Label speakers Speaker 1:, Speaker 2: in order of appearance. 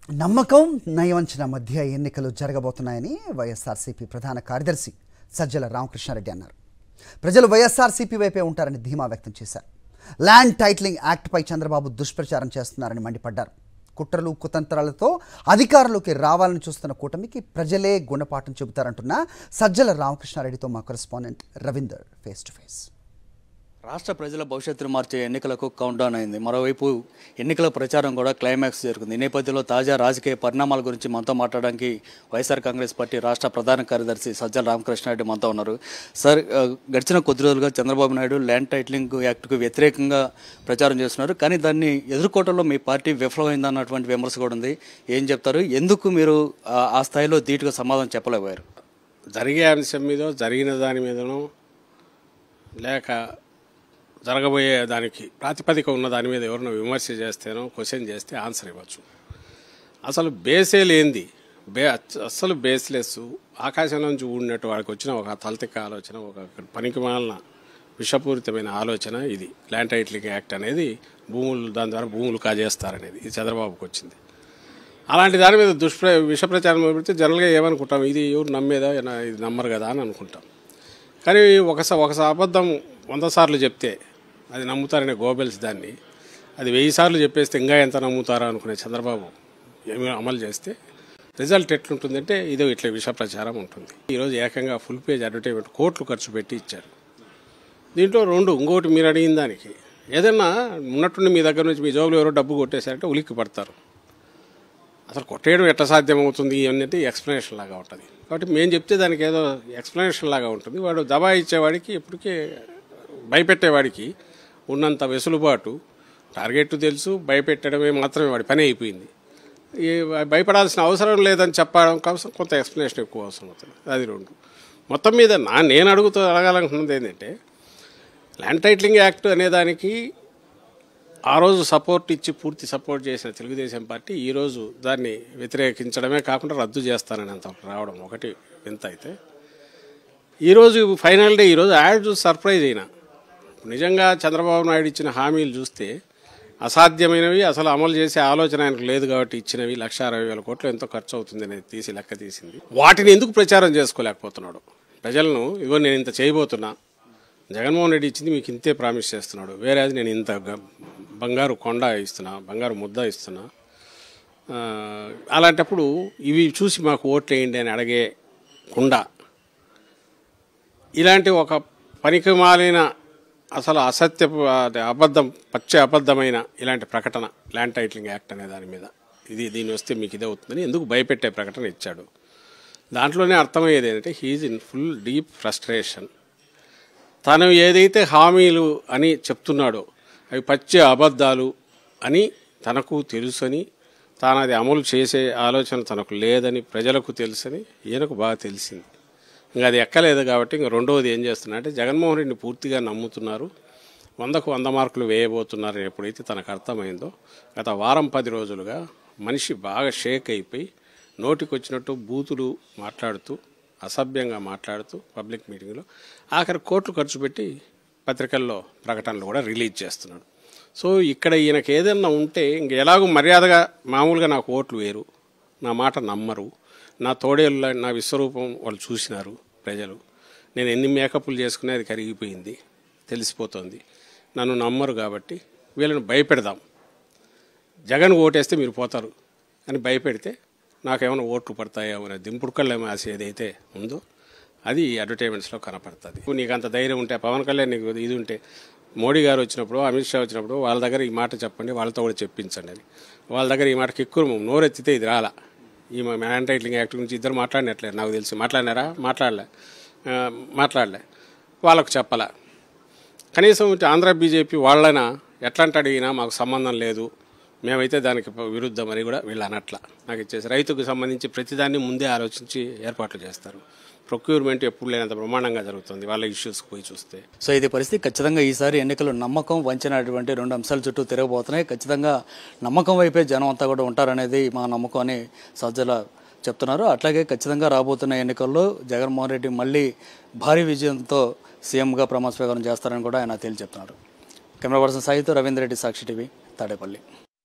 Speaker 1: నమ్మకం నయవంచన మధ్య ఎన్నికలు జరగబోతున్నాయని వైఎస్ఆర్సీపీ ప్రధాన కార్యదర్శి సజ్జల రామకృష్ణారెడ్డి అన్నారు. ప్రజలు వైఎస్ఆర్సీపీ వైపే ఉంటారని ధీమా వ్యక్తం చేశారు. ల్యాండ్ టైటిలింగ్ యాక్ట్పై చంద్రబాబు దుష్ప్రచారం చేస్తున్నారని మండిపడ్డారు. కుట్రలు కుతంత్రాలతో అధికారంలోకి రావాలని చూస్తున్న కూటమికి ప్రజలే గుణపాఠం చెబుతారంటున్న సజ్జల రామకృష్ణారెడ్డితో మా correspondent Ravinder face to face.
Speaker 2: రాష్ట్ర ప్రజల భవిష్యత్తును మార్చే ఎన్నికలకు కౌంట్డౌన్ అయింది. మరోవైపు ఎన్నికల ప్రచారం కూడా క్లైమాక్స్ జరుగుతుంది. ఈ నేపథ్యంలో తాజా రాజకీయ పరిణామాల గురించి మనతో మాట్లాడడానికి వైఎస్ఆర్ కాంగ్రెస్ పార్టీ రాష్ట్ర ప్రధాన కార్యదర్శి సజ్జల రామకృష్ణారెడ్డి మనతో ఉన్నారు. సార్, గడిచిన కొద్ది రోజులుగా చంద్రబాబు నాయుడు ల్యాండ్ టైటిలింగ్ యాక్ట్కు వ్యతిరేకంగా ప్రచారం చేస్తున్నారు. కానీ దాన్ని ఎదుర్కోవడంలో మీ పార్టీ విఫలమైందన్నటువంటి విమర్శ కూడా ఉంది. ఏం చెప్తారు? ఎందుకు మీరు ఆ స్థాయిలో ధీటుగా సమాధానం చెప్పలేకపోయారు?
Speaker 3: జరిగే అంశం మీద, జరిగిన దాని మీదనో లేక జరగబోయే దానికి ప్రాతిపదిక ఉన్న దాని మీద ఎవరినో విమర్శ చేస్తేనో క్వశ్చన్ చేస్తే ఆన్సర్ ఇవ్వచ్చు. అసలు బేసే లేనిది, అస్సలు బేస్లెస్, ఆకాశం నుంచి ఊడినట్టు వాడికి వచ్చిన ఒక తలతిక్క ఆలోచన, ఒక పనికి మాలిన విషపూరితమైన ఆలోచన ఇది ల్యాండ్ టైటిలింగ్ యాక్ట్ అనేది. దాని ద్వారా భూములు కాజేస్తారనేది ఇది చంద్రబాబుకి వచ్చింది. అలాంటి దాని మీద విషప్రచారం పెడితే జనరల్గా ఏమనుకుంటాం, ఇది ఎవరు నమ్మేదా, ఇది నమ్మరు కదా అని అనుకుంటాం. కానీ ఒకసారి అబద్ధం 100 సార్లు చెప్తే అది నమ్ముతారనే గోబెల్స్ దాన్ని అది 1000 సార్లు చెప్పేస్తే ఇంకా ఎంత నమ్ముతారా అనుకునే చంద్రబాబు ఏమి అమలు చేస్తే రిజల్ట్ ఎట్లుంటుందంటే ఇదో ఇట్లా విష ప్రచారం ఉంటుంది. ఈరోజు ఏకంగా ఫుల్ పేజ్ అడ్వర్టైజ్మెంట్ కోట్లు ఖర్చు పెట్టి ఇచ్చారు. దీంట్లో ఇంకోటి మీరు అడిగిన దానికి ఏదన్నా ఉన్నట్టుండి మీ దగ్గర నుంచి మీ జోబులో ఎవరో డబ్బు కొట్టేశారంటే ఉలిక్కి పడతారు. అసలు కొట్టేయడం ఎట్లా సాధ్యమవుతుంది అనేది ఎక్స్ప్లెనేషన్ లాగా ఉంటుంది. కాబట్టి మేము చెప్తే దానికి ఏదో ఎక్స్ప్లెనేషన్ లాగా ఉంటుంది. వాడు దబా ఇచ్చేవాడికి ఇప్పటికే భయపెట్టేవాడికి ఉన్నంత వెసులుబాటు, టార్గెట్ తెలుసు, భయపెట్టడమే మాత్రమే వాడి పని అయిపోయింది. భయపడాల్సిన అవసరం లేదని చెప్పడం కోసం కొంత ఎక్స్ప్లెనేషన్ ఎక్కువ అవసరం అవుతుంది. అది 2. మొత్తం మీద నేను అడగాలనుకున్నది ఏంటంటే, ల్యాండ్ టైటిలింగ్ యాక్ట్ అనేదానికి ఆ రోజు సపోర్ట్ ఇచ్చి పూర్తి సపోర్ట్ చేసిన తెలుగుదేశం పార్టీ ఈరోజు దాన్ని వ్యతిరేకించడమే కాకుండా రద్దు చేస్తానని అంత రావడం ఒకటి వింత. అయితే ఈరోజు ఫైనల్ డే, ఈరోజు యాడ్ చూసి సర్ప్రైజ్ అయినా. నిజంగా చంద్రబాబు నాయుడు ఇచ్చిన హామీలు చూస్తే అసాధ్యమైనవి, అసలు అమలు చేసే ఆలోచన ఆయనకు లేదు కాబట్టి ఇచ్చినవి 1,60,000 కోట్లు ఎంతో ఖర్చు అవుతుంది అనేది లెక్క తీసింది. వాటిని ఎందుకు ప్రచారం చేసుకోలేకపోతున్నాడు? ప్రజలను ఇగో నేను ఇంత చేయబోతున్నా, జగన్మోహన్ రెడ్డి ఇచ్చింది మీకు ఇంతే ప్రామిస్ చేస్తున్నాడు, వేరే నేను ఇంత బంగారు కొండ ఇస్తున్నా, బంగారు ముద్ద ఇస్తున్నా, అలాంటప్పుడు ఇవి చూసి మాకు ఓట్లు వేయండి అని అడగకుండా ఇలాంటి ఒక పనికి మాలిన, అసలు పచ్చి అబద్ధమైన ఇలాంటి ప్రకటన ల్యాండ్ టైటిలింగ్ యాక్ట్ అనే దాని మీద దీని వస్తే మీకు ఇదే అవుతుందని ఎందుకు భయపెట్టే ప్రకటన ఇచ్చాడు? దాంట్లోనే అర్థమయ్యేది ఏంటంటే he is in full deep frustration. తను ఏదైతే హామీలు అని చెప్తున్నాడో అవి పచ్చి అబద్ధాలు అని తనకు తెలుసని, తాను అది అమలు చేసే ఆలోచన తనకు లేదని ప్రజలకు తెలుసని ఈయనకు బాగా తెలిసింది. ఇంకా అది ఎక్కలేదు కాబట్టి ఇంకా రెండవది ఏం చేస్తున్నా అంటే జగన్మోహన్ రెడ్డిని పూర్తిగా నమ్ముతున్నారు, 100కు 100 మార్కులు వేయబోతున్నారని ఎప్పుడైతే తనకు అర్థమైందో గత వారం 10 రోజులుగా మనిషి బాగా షేక్ అయిపోయి నోటికొచ్చినట్టు బూతులు మాట్లాడుతూ, అసభ్యంగా మాట్లాడుతూ పబ్లిక్ మీటింగ్లో ఆఖరి కోట్లు ఖర్చు పెట్టి పత్రికల్లో ప్రకటనలు కూడా రిలీజ్ చేస్తున్నాడు. సో ఇక్కడ ఈయనకి ఏదన్నా ఉంటే ఇంక ఎలాగో మర్యాదగా మామూలుగా నాకు ఓట్లు వేరు, నా మాట నమ్మరు, నా తోడేళ్ళ నా విశ్వరూపం వాళ్ళు చూసినారు ప్రజలు, నేను ఎన్ని మేకప్లు చేసుకునే అది కరిగిపోయింది తెలిసిపోతుంది, నన్ను నమ్మరు కాబట్టి వీళ్ళని భయపెడదాం, జగన్ ఓటేస్తే మీరు పోతారు అని భయపెడితే నాకేమైనా ఓట్లు పడతాయో అనే దింపుడుకల్లేమో ఆశ ఏదైతే ఉందో అది అడ్వర్టైజ్మెంట్స్లో కనపడుతుంది. నీకు అంత ధైర్యం ఉంటే, పవన్ కళ్యాణ్ నీకు ఇది ఉంటే, మోడీ గారు వచ్చినప్పుడు, అమిత్ షా వచ్చినప్పుడు వాళ్ళ దగ్గర ఈ మాట చెప్పండి, వాళ్ళతో కూడా చెప్పించండి అని. వాళ్ళ దగ్గర ఈ మాటకి ఎక్కువ నోరెత్తితే ఇది రాలా. ఈ ల్యాండ్ టైటిలింగ్ యాక్ట్ గురించి ఇద్దరు మాట్లాడినట్లేదు నాకు తెలిసి. మాట్లాడినారా? మాట్లాడలే. వాళ్ళకు చెప్పాలా? కనీసం ఆంధ్ర బీజేపీ వాళ్ళైనా ఎట్లాంటి అడిగినా మాకు సంబంధం లేదు, మేమైతే దానికి విరుద్ధమని కూడా వీళ్ళు అనట్లా. నాకు ఇచ్చేసి రైతుకు సంబంధించి ప్రతిదాన్ని ముందే ఆలోచించి ఏర్పాట్లు చేస్తారు. ప్రొక్యూర్మెంట్ ఎప్పుడు లేనంత బ్రహ్మాండంగా జరుగుతుంది వాళ్ళ ఇష్యూస్కి పోయి చూస్తే.
Speaker 2: సో ఇది పరిస్థితి. ఖచ్చితంగా ఈసారి ఎన్నికలు నమ్మకం, వంచన అటువంటి 2 అంశాల చుట్టూ తిరగబోతున్నాయి. ఖచ్చితంగా నమ్మకం వైపే జనం అంతా కూడా ఉంటారనేది మా నమ్మకం అని సజ్జల చెప్తున్నారు. అట్లాగే ఖచ్చితంగా రాబోతున్న ఎన్నికల్లో జగన్మోహన్ రెడ్డి మళ్ళీ భారీ విజయంతో సీఎంగా ప్రమాణ స్వీకారం చేస్తారని కూడా ఆయన తేల్చి చెప్తున్నారు. కెమెరా పర్సన్ సాయితో రవీంద్ర రెడ్డి, సాక్షి టీవీ, తాడేపల్లి.